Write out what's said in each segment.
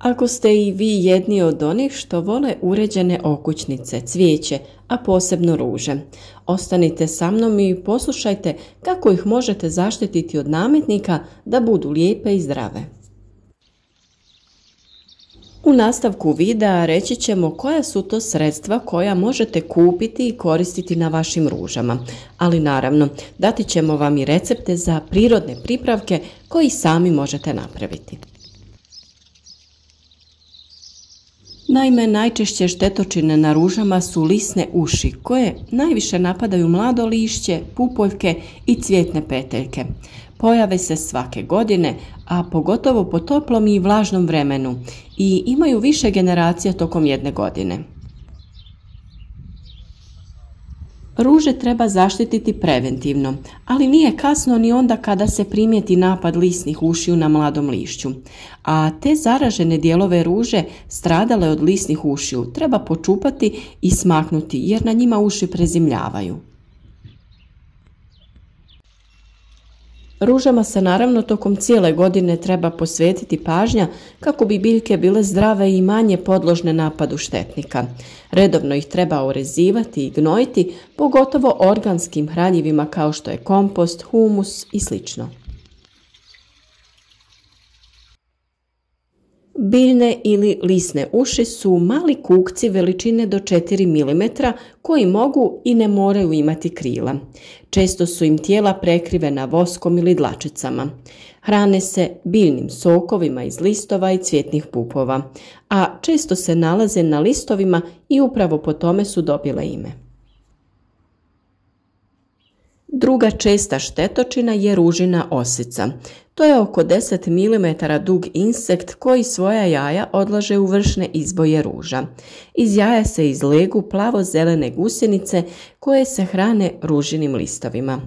Ako ste i vi jedni od onih što vole uređene okućnice, cvijeće, a posebno ruže, ostanite sa mnom i poslušajte kako ih možete zaštititi od nametnika da budu lijepe i zdrave. U nastavku videa reći ćemo koja su to sredstva koja možete kupiti i koristiti na vašim ružama, ali naravno dati ćemo vam i recepte za prirodne pripravke koji sami možete napraviti. Naime, najčešće štetočine na ružama su lisne uši koje najviše napadaju mlado lišće, pupoljke i cvjetne peteljke. Pojave se svake godine, a pogotovo po toplom i vlažnom vremenu i imaju više generacija tokom jedne godine. Ruže treba zaštititi preventivno, ali nije kasno ni onda kada se primijeti napad lisnih ušiju na mladom lišću. A te zaražene dijelove ruže stradale od lisnih ušiju treba počupati i smaknuti jer na njima uši prezimljavaju. Ružama se naravno tokom cijele godine treba posvetiti pažnja kako bi biljke bile zdrave i manje podložne napadu štetnika. Redovno ih treba orezivati i gnojiti, pogotovo organskim hranjivima kao što je kompost, humus i sl. Biljne ili lisne uši su mali kukci veličine do 4 mm koji mogu i ne moraju imati krila. Često su im tijela prekrivena voskom ili dlačicama. Hrane se biljnim sokovima iz listova i cvjetnih pupova, a često se nalaze na listovima i upravo po tome su dobile ime. Druga česta štetočina je ružina osica. To je oko 10 mm dug insekt koji svoja jaja odlaže u vršne izboje ruža. Iz jaja se izlegu plavo-zelene gusjenice koje se hrane ružinim listovima.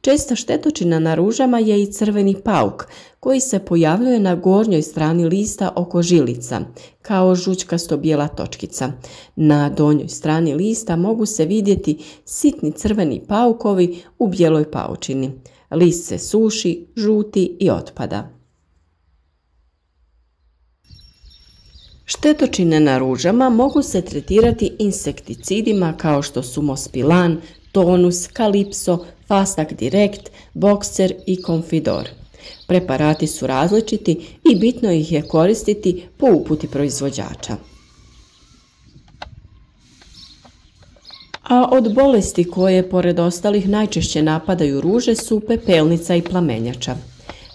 Česta štetočina na ružama je i crveni pauk koji se pojavljuje na gornjoj strani lista oko žilica, kao žućkasto bijela točkica. Na donjoj strani lista mogu se vidjeti sitni crveni paukovi u bijeloj paučini. List se suši, žuti i otpada. Štetočine na ružama mogu se tretirati insekticidima kao što su Mospilan, Tonus, Kalipso, Fastak Direkt, Boxer i Confidor. Preparati su različiti i bitno ih je koristiti po uputi proizvođača. A od bolesti koje pored ostalih najčešće napadaju ruže su pepelnica i plamenjača.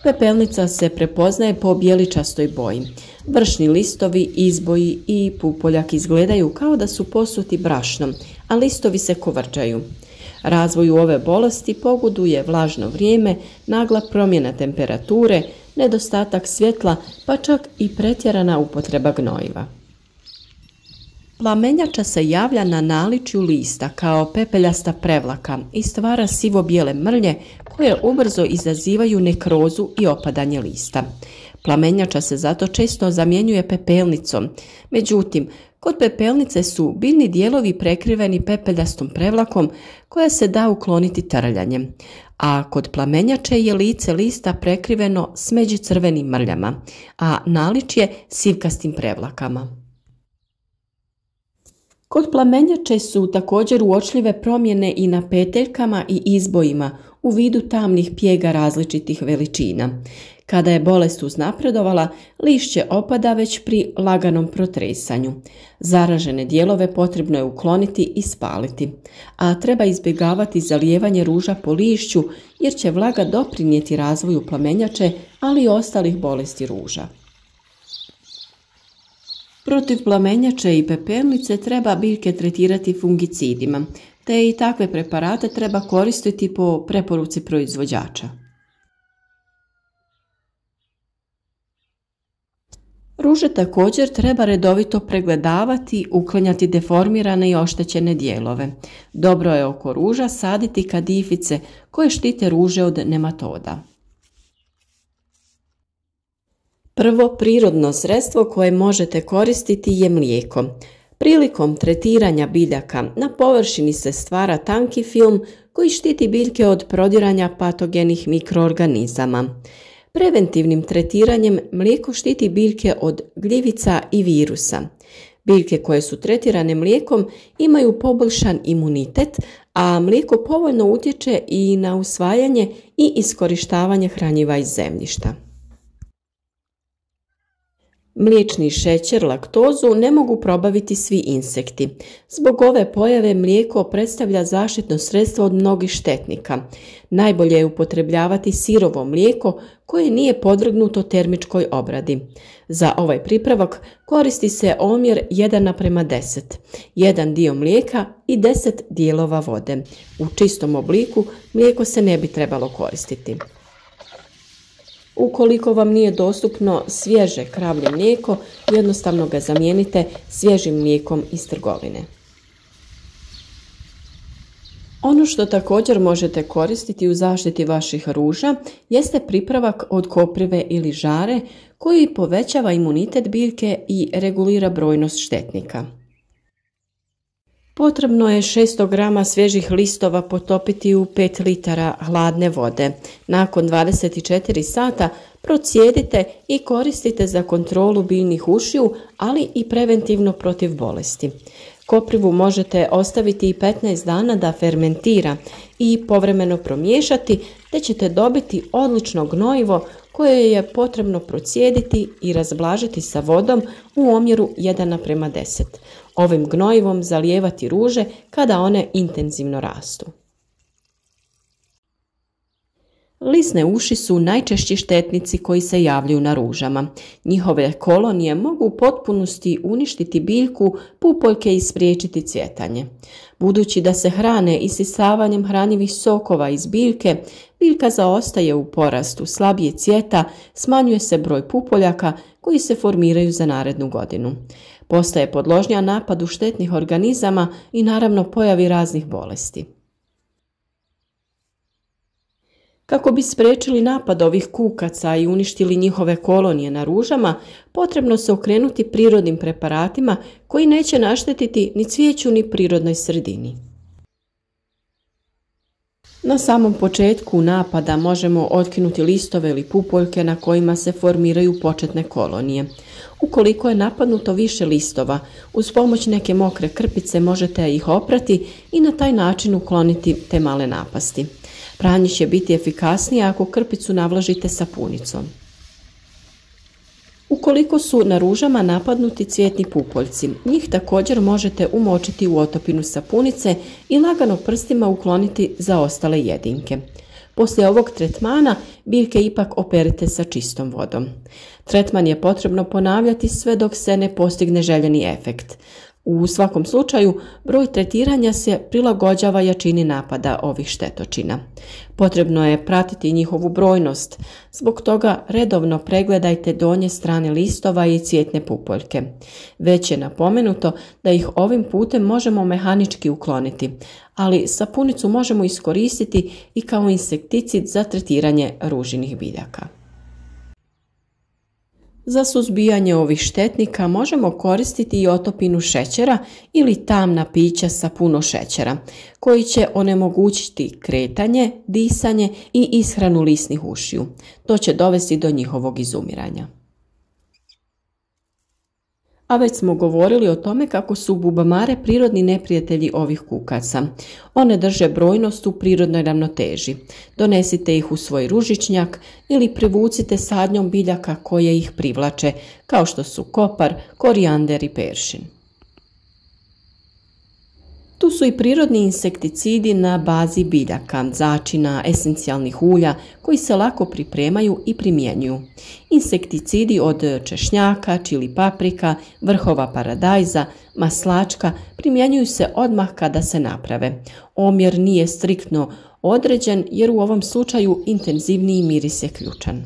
Pepelnica se prepoznaje po bijeličastoj boji. Vršni listovi, izboji i pupoljak izgledaju kao da su posuti brašnom, a listovi se kovrđaju. Razvoju ove bolesti pogoduje vlažno vrijeme, nagla promjena temperature, nedostatak svjetla, pa čak i pretjerana upotreba gnojiva. Plamenjača se javlja na naličju lista kao pepeljasta prevlaka i stvara sivo-bijele mrlje koje ubrzo izazivaju nekrozu i opadanje lista. Plamenjača se zato često zamjenjuje pepelnicom, međutim, kod pepelnice su biljni dijelovi prekriveni pepeljastom prevlakom koja se da ukloniti trljanjem, a kod plamenjače je lice lista prekriveno smeđi crvenim mrljama, a naličje sivkastim prevlakama. Kod plamenjače su također uočljive promjene i na peteljkama i izbojima u vidu tamnih pjega različitih veličina. Kada je bolest uznapredovala, lišće opada već pri laganom protresanju. Zaražene dijelove potrebno je ukloniti i spaliti, a treba izbjegavati zalijevanje ruža po lišću jer će vlaga doprinijeti razvoju plamenjače, ali i ostalih bolesti ruža. Protiv plamenjače i pepelnice treba biljke tretirati fungicidima, te i takve preparate treba koristiti po preporuci proizvođača. Ruže također treba redovito pregledavati, uklanjati deformirane i oštećene dijelove. Dobro je oko ruža saditi kadifice koje štite ruže od nematoda. Prvo prirodno sredstvo koje možete koristiti je mlijeko. Prilikom tretiranja biljaka na površini se stvara tanki film koji štiti biljke od prodiranja patogenih mikroorganizama. Preventivnim tretiranjem mlijeko štiti biljke od gljivica i virusa. Biljke koje su tretirane mlijekom imaju poboljšan imunitet, a mlijeko povoljno utječe i na usvajanje i iskorištavanje hranjiva iz zemljišta. Mliječni šećer, laktozu ne mogu probaviti svi insekti. Zbog ove pojave mlijeko predstavlja zaštitno sredstvo od mnogih štetnika. Najbolje je upotrebljavati sirovo mlijeko koje nije podvrgnuto termičkoj obradi. Za ovaj pripravak koristi se omjer 1:10, 1 dio mlijeka i 10 dijelova vode. U čistom obliku mlijeko se ne bi trebalo koristiti. Ukoliko vam nije dostupno svježe kravlje mlijeko, jednostavno ga zamijenite svježim mlijekom iz trgovine. Ono što također možete koristiti u zaštiti vaših ruža jeste pripravak od koprive ili žare koji povećava imunitet biljke i regulira brojnost štetnika. Potrebno je 600 grama svježih listova potopiti u 5 litara hladne vode. Nakon 24 sata procijedite i koristite za kontrolu biljnih ušiju, ali i preventivno protiv bolesti. Koprivu možete ostaviti i 15 dana da fermentira i povremeno promiješati, te ćete dobiti odlično gnojivo koje je potrebno procijediti i razblažiti sa vodom u omjeru 1:10. Ovim gnojivom zalijevati ruže kada one intenzivno rastu. Lisne uši su najčešći štetnici koji se javljaju na ružama. Njihove kolonije mogu u potpunosti uništiti biljku, pupoljke i spriječiti cvjetanje. Budući da se hrane isisavanjem hranjivih sokova iz biljke, biljka zaostaje u porastu, slabije cvjeta, smanjuje se broj pupoljaka koji se formiraju za narednu godinu. Postaje podložnija napadu štetnih organizama i naravno pojavi raznih bolesti. Kako bi spriječili napad ovih kukaca i uništili njihove kolonije na ružama, potrebno se okrenuti prirodnim preparatima koji neće naštetiti ni cvijeću ni prirodnoj sredini. Na samom početku napada možemo otkinuti listove ili pupoljke na kojima se formiraju početne kolonije. Ukoliko je napadnuto više listova, uz pomoć neke mokre krpice možete ih oprati i na taj način ukloniti te male napasti. Pranje će biti efikasnije ako krpicu navlažite sapunicom. Ukoliko su na ružama napadnuti cvjetni pupoljci, njih također možete umočiti u otopinu sapunice i lagano prstima ukloniti zaostale jedinke. Poslije ovog tretmana biljke ipak operite sa čistom vodom. Tretman je potrebno ponavljati sve dok se ne postigne željeni efekt. U svakom slučaju, broj tretiranja se prilagođava jačini napada ovih štetočina. Potrebno je pratiti njihovu brojnost, zbog toga redovno pregledajte donje strane listova i cvjetne pupoljke. Već je napomenuto da ih ovim putem možemo mehanički ukloniti, ali sapunicu možemo iskoristiti i kao insekticid za tretiranje ružinih biljaka. Za suzbijanje ovih štetnika možemo koristiti i otopinu šećera ili tamna pića sa puno šećera, koji će onemogućiti kretanje, disanje i ishranu lisnih ušiju. To će dovesti do njihovog izumiranja. A već smo govorili o tome kako su bubamare prirodni neprijatelji ovih kukaca. One drže brojnost u prirodnoj ravnoteži. Donesite ih u svoj ružičnjak ili privucite sadnjom biljaka koje ih privlače, kao što su kopar, korijander i peršin. Tu su i prirodni insekticidi na bazi biljaka, začina, esencijalnih ulja koji se lako pripremaju i primjenjuju. Insekticidi od češnjaka, čili paprika, vrhova paradajza, maslačka primjenjuju se odmah kada se naprave. Omjer nije striktno određen jer u ovom slučaju intenzivniji miris je ključan.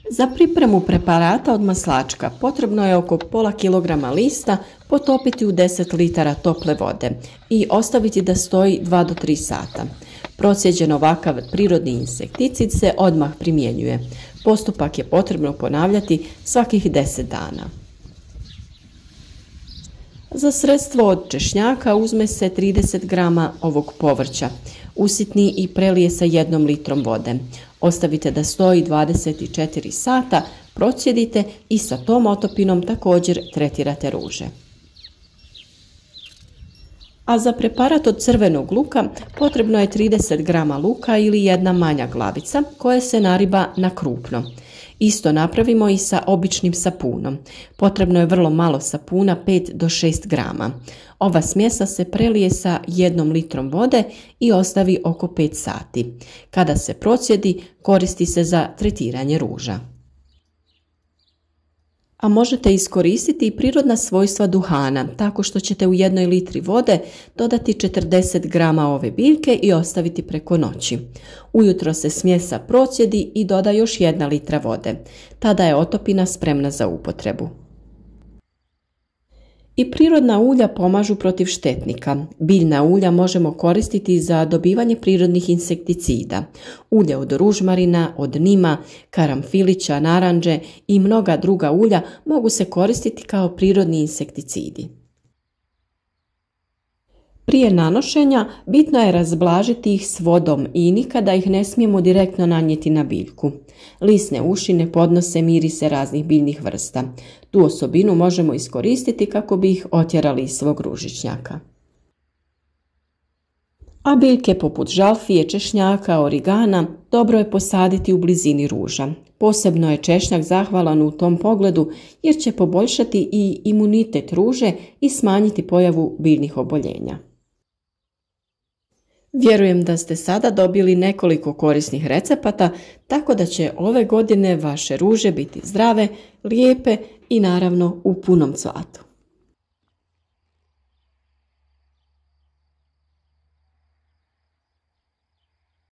Za pripremu preparata od maslačka potrebno je oko pola kilograma lista potopiti u 10 litara tople vode i ostaviti da stoji 2 do 3 sata. Procijeđen ovakav prirodni insekticid se odmah primjenjuje. Postupak je potrebno ponavljati svakih 10 dana. Za sredstvo od češnjaka uzme se 30 grama ovog povrća. Usitni i prelije sa 1 litrom vode. Ostavite da stoji 24 sata, procjedite i sa tom otopinom također tretirate ruže. A za preparat od crvenog luka potrebno je 30 g luka ili jedna manja glavica koja se nariba na krupno. Isto napravimo i sa običnim sapunom. Potrebno je vrlo malo sapuna, 5 do 6 g. Ova smjesa se prelije sa 1 litrom vode i ostavi oko 5 sati. Kada se procjedi, koristi se za tretiranje ruža. A možete iskoristiti i prirodna svojstva duhana, tako što ćete u 1 litri vode dodati 40 g ove biljke i ostaviti preko noći. Ujutro se smjesa procjedi i doda još 1 litra vode. Tada je otopina spremna za upotrebu. I prirodna ulja pomažu protiv štetnika. Biljna ulja možemo koristiti za dobivanje prirodnih insekticida. Ulje od ružmarina, od nima, karamfilića, naranđe i mnoga druga ulja mogu se koristiti kao prirodni insekticidi. Prije nanošenja bitno je razblažiti ih s vodom i nikada ih ne smijemo direktno nanijeti na biljku. Lisne uši ne podnose mirise raznih biljnih vrsta. Tu osobinu možemo iskoristiti kako bi ih otjerali iz svog ružičnjaka. A biljke poput žalfije, češnjaka, origana dobro je posaditi u blizini ruža. Posebno je češnjak zahvalan u tom pogledu jer će poboljšati i imunitet ruže i smanjiti pojavu biljnih oboljenja. Vjerujem da ste sada dobili nekoliko korisnih recepata, tako da će ove godine vaše ruže biti zdrave, lijepe i naravno u punom cvatu.